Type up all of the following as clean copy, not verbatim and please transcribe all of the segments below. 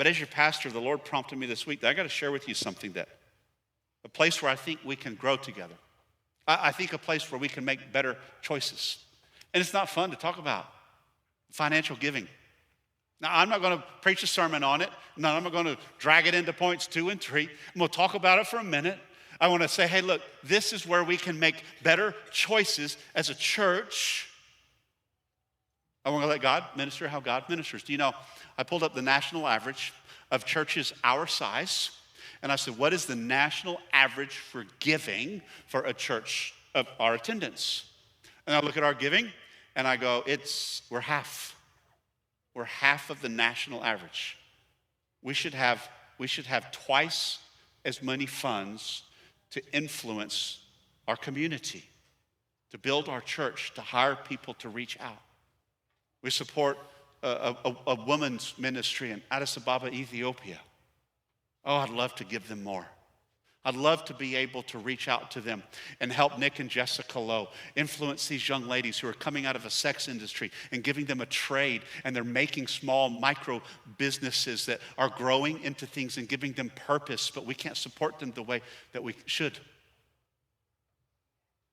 But as your pastor, the Lord prompted me this week that I got to share with you something, that a place where I think we can grow together. I think a place where we can make better choices. And it's not fun to talk about financial giving. Now, I'm not going to preach a sermon on it. No, I'm not going to drag it into points 2 and 3. I'm going to talk about it for a minute. I want to say, hey, look, this is where we can make better choices as a church. I want to let God minister how God ministers. Do you know, I pulled up the national average of churches our size, and I said, what is the national average for giving for a church of our attendance? And I look at our giving, and I go, we're half. We're half of the national average. We should have twice as many funds to influence our community, to build our church, to hire people to reach out. We support a women's ministry in Addis Ababa, Ethiopia. Oh, I'd love to give them more. I'd love to be able to reach out to them and help Nick and Jessica Lowe influence these young ladies who are coming out of a sex industry and giving them a trade, and they're making small micro businesses that are growing into things and giving them purpose, but we can't support them the way that we should.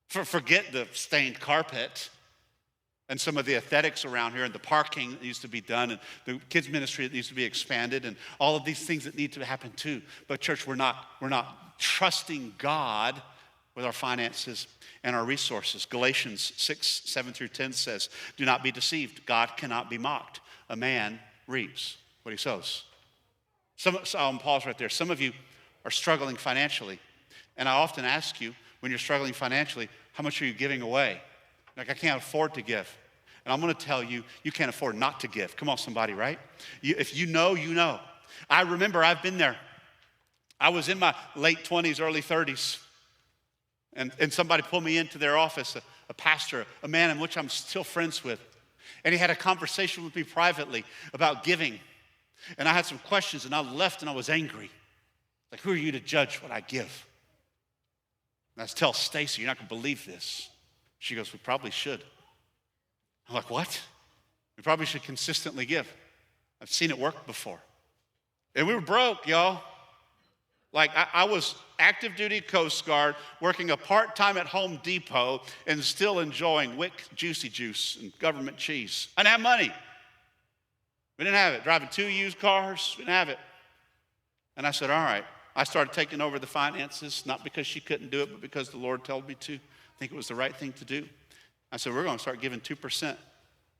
Forget the stained carpet and some of the aesthetics around here and the parking that needs to be done and the kids ministry that needs to be expanded and all of these things that need to happen too. But church, we're not trusting God with our finances and our resources. Galatians 6:7-10 says, do not be deceived. God cannot be mocked. A man reaps what he sows. I'll pause right there. Some of you are struggling financially. And I often ask you, when you're struggling financially, how much are you giving away? Like, I can't afford to give. And I'm going to tell you, you can't afford not to give. Come on, somebody, right? If you know, you know. I remember I've been there. I was in my late 20s, early 30s. And somebody pulled me into their office, a pastor, a man in which I'm still friends with. And he had a conversation with me privately about giving. And I had some questions, and I left, and I was angry. Like, who are you to judge what I give? And I tell Stacy, you're not going to believe this. She goes, we probably should. I'm like, what? We probably should consistently give. I've seen it work before. And we were broke, y'all. Like, I was active duty Coast Guard, working a part-time at Home Depot, and still enjoying Wick Juicy Juice and government cheese. I didn't have money. We didn't have it. Driving 2 used cars, we didn't have it. And I said, all right. I started taking over the finances, not because she couldn't do it, but because the Lord told me to. I think it was the right thing to do. I said, we're going to start giving 2%.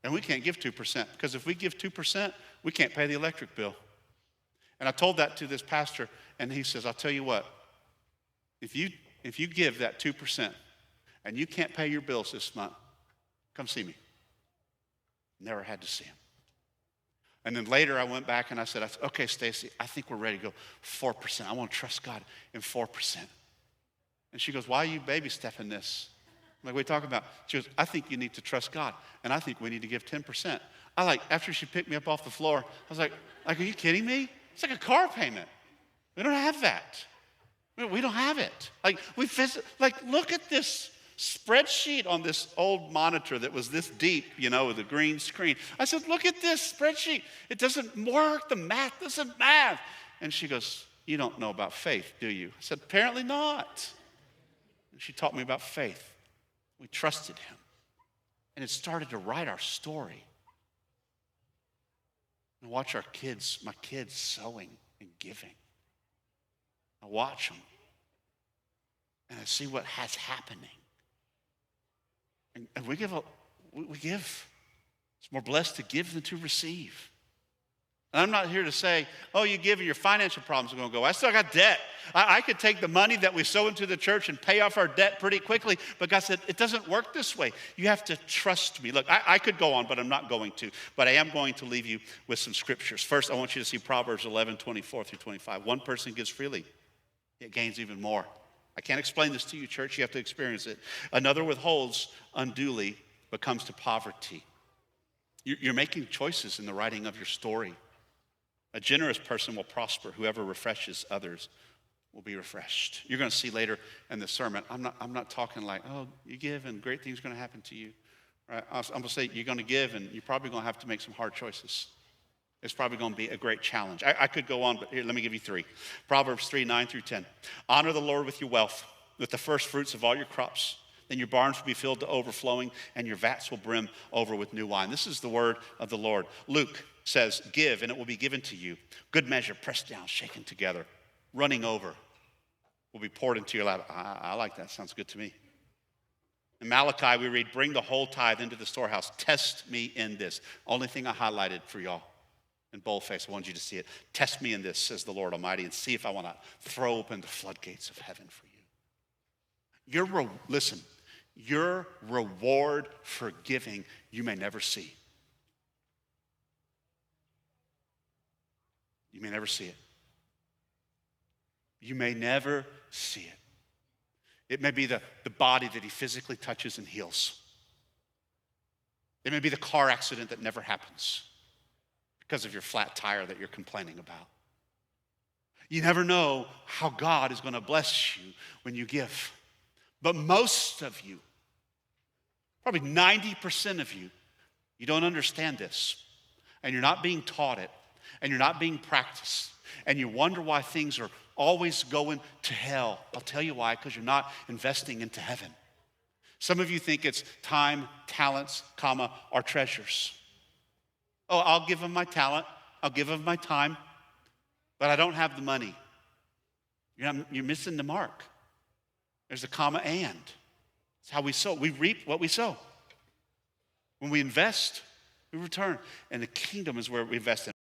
And we can't give 2%, because if we give 2%, we can't pay the electric bill. And I told that to this pastor, and he says, I'll tell you what, if you give that 2% and you can't pay your bills this month, come see me. Never had to see him. And then later I went back and I said, okay, Stacy, I think we're ready to go 4%. I want to trust God in 4%. And she goes, why are you baby stepping this? I'm like, what are you talking about? She goes, I think you need to trust God, and I think we need to give 10%. After she picked me up off the floor, I was like, are you kidding me? It's like a car payment. We don't have that. We don't have it. Look at this spreadsheet on this old monitor that was this deep, with a green screen. I said, look at this spreadsheet. It doesn't work. The math doesn't math. And she goes, you don't know about faith, do you? I said, apparently not. And she taught me about faith. We trusted him. And it started to write our story. And watch my kids sowing and giving. I watch them. And I see what has happening. And we give. It's more blessed to give than to receive. And I'm not here to say, oh, you give and your financial problems are going to go. I still got debt. I could take the money that we sow into the church and pay off our debt pretty quickly. But God said, it doesn't work this way. You have to trust me. Look, I could go on, but I'm not going to. But I am going to leave you with some scriptures. First, I want you to see Proverbs 11:24-25. One person gives freely, it gains even more. I can't explain this to you, church. You have to experience it. Another withholds unduly, but comes to poverty. You're making choices in the writing of your story. A generous person will prosper. Whoever refreshes others will be refreshed. You're going to see later in the sermon, I'm not talking like, oh, you give and great things are going to happen to you. Right? I'm going to say you're going to give and you're probably going to have to make some hard choices. It's probably going to be a great challenge. I could go on, but here, let me give you three. Proverbs 3, 9 through 10. Honor the Lord with your wealth, with the first fruits of all your crops. Then your barns will be filled to overflowing, and your vats will brim over with new wine. This is the word of the Lord. Luke says, give, and it will be given to you. Good measure, pressed down, shaken together, running over, will be poured into your lap. I like that. Sounds good to me. In Malachi, we read, bring the whole tithe into the storehouse. Test me in this. Only thing I highlighted for y'all in boldface, I want you to see it. Test me in this, says the Lord Almighty, and see if I want to throw open the floodgates of heaven for you. Listen, your reward for giving you may never see. You may never see it. You may never see it. It may be the body that he physically touches and heals. It may be the car accident that never happens because of your flat tire that you're complaining about. You never know how God is going to bless you when you give. But most of you, probably 90% of you, you don't understand this. And you're not being taught it. And you're not being practiced. And you wonder why things are always going to hell. I'll tell you why, because you're not investing into heaven. Some of you think it's time, talents, or treasures. Oh, I'll give them my talent. I'll give them my time. But I don't have the money. You're missing the mark. There's a comma and. It's how we sow. We reap what we sow. When we invest, we return. And the kingdom is where we invest in.